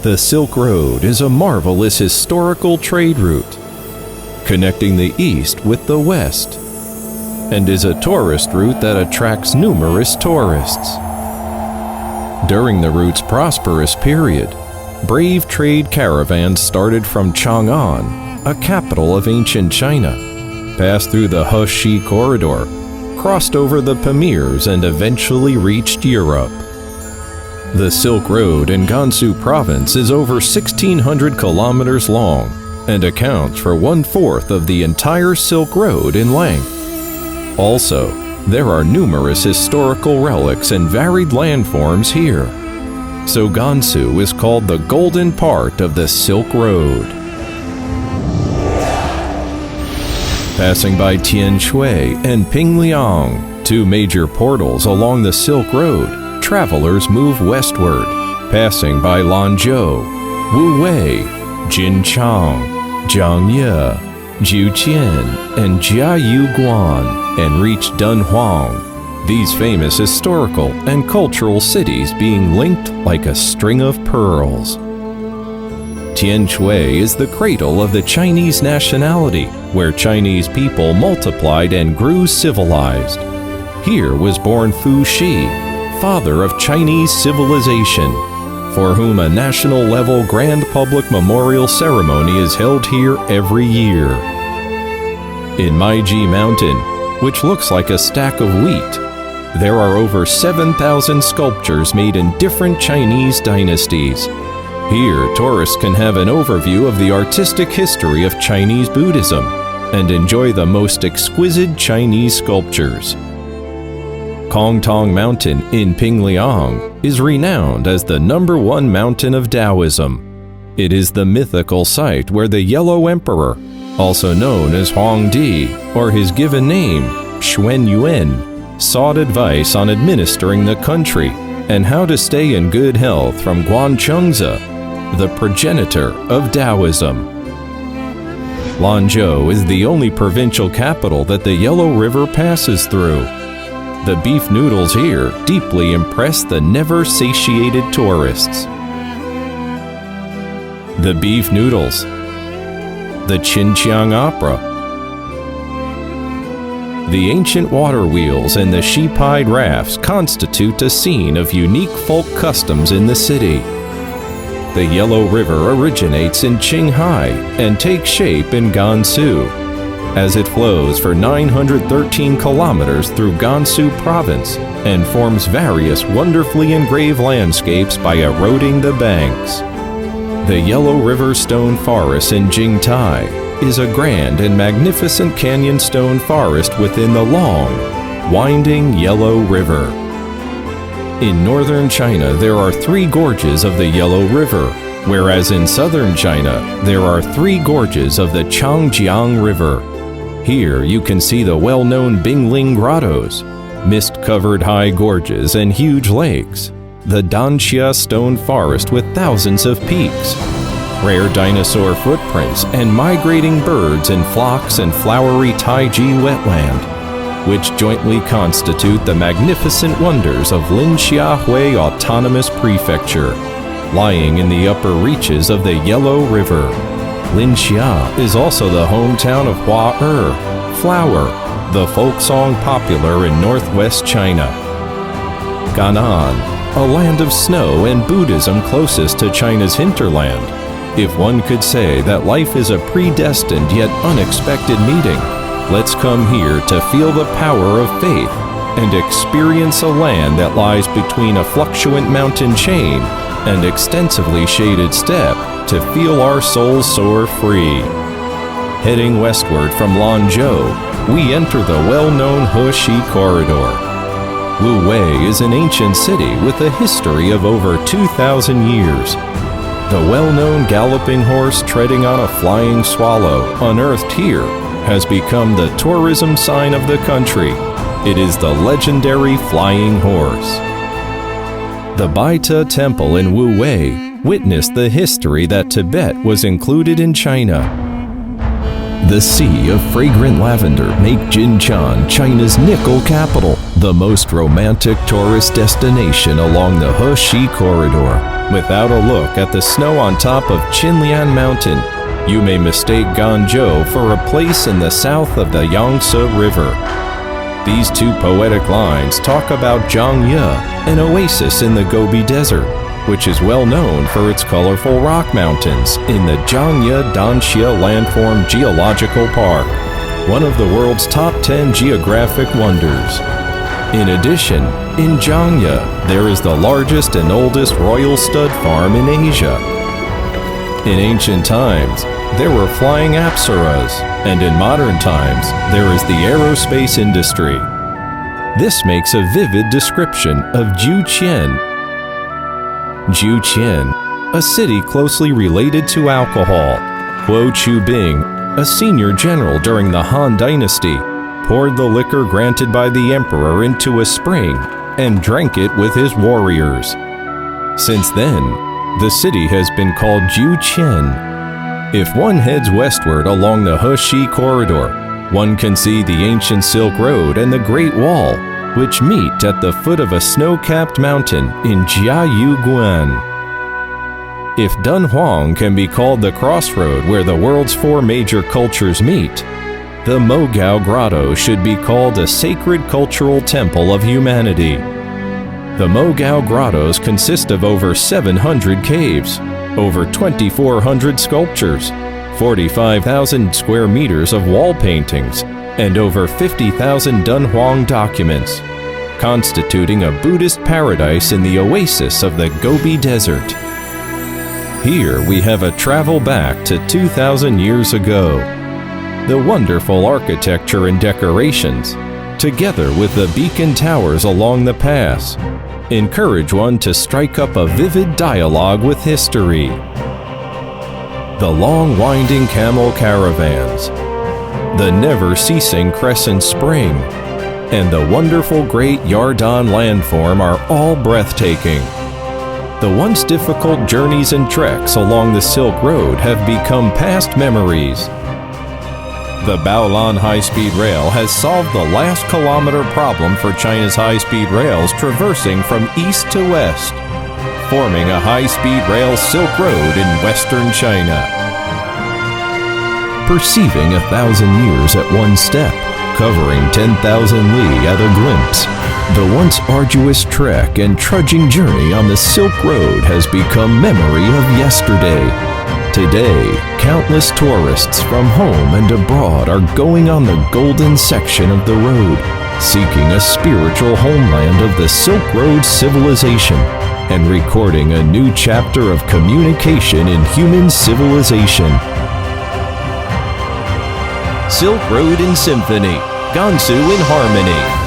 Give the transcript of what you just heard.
The Silk Road is a marvelous historical trade route, connecting the East with the West, and is a tourist route that attracts numerous tourists. During the route's prosperous period, brave trade caravans started from Chang'an, a capital of ancient China, passed through the He corridor, crossed over the Pamirs, and eventually reached Europe. The Silk Road in Gansu province is over 1,600 kilometers long and accounts for 1/4 of the entire Silk Road in length. Also, there are numerous historical relics and varied landforms here. So Gansu is called the golden part of the Silk Road. Passing by Tianshui and Pingliang, two major portals along the Silk Road, travelers move westward, passing by Lanzhou, Wuwei, Jinchang, Jiangye, Jiuqian, and Jiayuguan, and reach Dunhuang, these famous historical and cultural cities being linked like a string of pearls. Tianshui is the cradle of the Chinese nationality, where Chinese people multiplied and grew civilized. Here was born Fu Shi, father of Chinese civilization, for whom a national-level grand public memorial ceremony is held here every year. In Meiji Mountain, which looks like a stack of wheat, there are over 7,000 sculptures made in different Chinese dynasties. Here, tourists can have an overview of the artistic history of Chinese Buddhism and enjoy the most exquisite Chinese sculptures. Kongtong Mountain in Pingliang is renowned as the #1 mountain of Taoism. It is the mythical site where the Yellow Emperor, also known as Huangdi, or his given name, Xuan Yuan, sought advice on administering the country and how to stay in good health from Guanchengzi, the progenitor of Taoism. Lanzhou is the only provincial capital that the Yellow River passes through. The beef noodles here deeply impress the never-satiated tourists. The beef noodles, the Xinjiang Opera, the ancient water wheels and the sheep-hide rafts constitute a scene of unique folk customs in the city. The Yellow River originates in Qinghai and takes shape in Gansu, as it flows for 913 kilometers through Gansu province and forms various wonderfully engraved landscapes by eroding the banks. The Yellow River Stone Forest in Jingtai is a grand and magnificent canyon stone forest within the long, winding Yellow River. In northern China, there are 3 gorges of the Yellow River, whereas in southern China, there are 3 gorges of the Changjiang River. Here you can see the well-known Bingling Grottos, mist-covered high gorges and huge lakes, the Danxia Stone Forest with thousands of peaks, rare dinosaur footprints, and migrating birds in flocks and flowery Taiji wetland, which jointly constitute the magnificent wonders of Linxiahui Autonomous Prefecture, lying in the upper reaches of the Yellow River. Linxia is also the hometown of Hua-Er, flower, the folk song popular in northwest China. Gan'an, a land of snow and Buddhism closest to China's hinterland. If one could say that life is a predestined yet unexpected meeting, let's come here to feel the power of faith and experience a land that lies between a fluctuant mountain chain and extensively shaded steppe to feel our souls soar free. Heading westward from Lanzhou, we enter the well-known He corridor. Wuwei is an ancient city with a history of over 2,000 years. The well-known galloping horse treading on a flying swallow, unearthed here, has become the tourism sign of the country. It is the legendary flying horse. The Baita Temple in Wuwei witnessed the history that Tibet was included in China. The sea of fragrant lavender make Jinchang China's nickel capital, the most romantic tourist destination along the He corridor. Without a look at the snow on top of Qinlian Mountain, you may mistake Ganzhou for a place in the south of the Yangtze River. These two poetic lines talk about Zhangye, an oasis in the Gobi Desert, which is well known for its colorful rock mountains in the Zhangye Danxie Landform Geological Park, one of the world's top 10 geographic wonders. In addition, in Zhangye, there is the largest and oldest royal stud farm in Asia. In ancient times, there were flying apsaras, and in modern times, there is the aerospace industry. This makes a vivid description of Juqian. Juqian, a city closely related to alcohol. Huo Qubing, a senior general during the Han Dynasty, poured the liquor granted by the emperor into a spring and drank it with his warriors. Since then, the city has been called Juqian. If one heads westward along the Heshi corridor, one can see the ancient Silk Road and the Great Wall, which meet at the foot of a snow-capped mountain in Jiayuguan. If Dunhuang can be called the crossroad where the world's four major cultures meet, the Mogao Grotto should be called a sacred cultural temple of humanity. The Mogao Grottos consist of over 700 caves, over 2,400 sculptures, 45,000 square meters of wall paintings, and over 50,000 Dunhuang documents, constituting a Buddhist paradise in the oasis of the Gobi Desert. Here we have a travel back to 2,000 years ago. The wonderful architecture and decorations, together with the beacon towers along the pass, encourage one to strike up a vivid dialogue with history. The long winding camel caravans, the never-ceasing crescent spring, and the wonderful Great Yardan landform are all breathtaking. The once difficult journeys and treks along the Silk Road have become past memories. The Baolan high-speed rail has solved the last kilometer problem for China's high-speed rails traversing from east to west, forming a high-speed rail Silk Road in western China. Perceiving 1,000 years at one step, covering 10,000 li at a glimpse, the once arduous trek and trudging journey on the Silk Road has become memory of yesterday. Today, countless tourists from home and abroad are going on the golden section of the road, seeking a spiritual homeland of the Silk Road civilization and recording a new chapter of communication in human civilization. Silk Road in Symphony, GANSU in Harmony.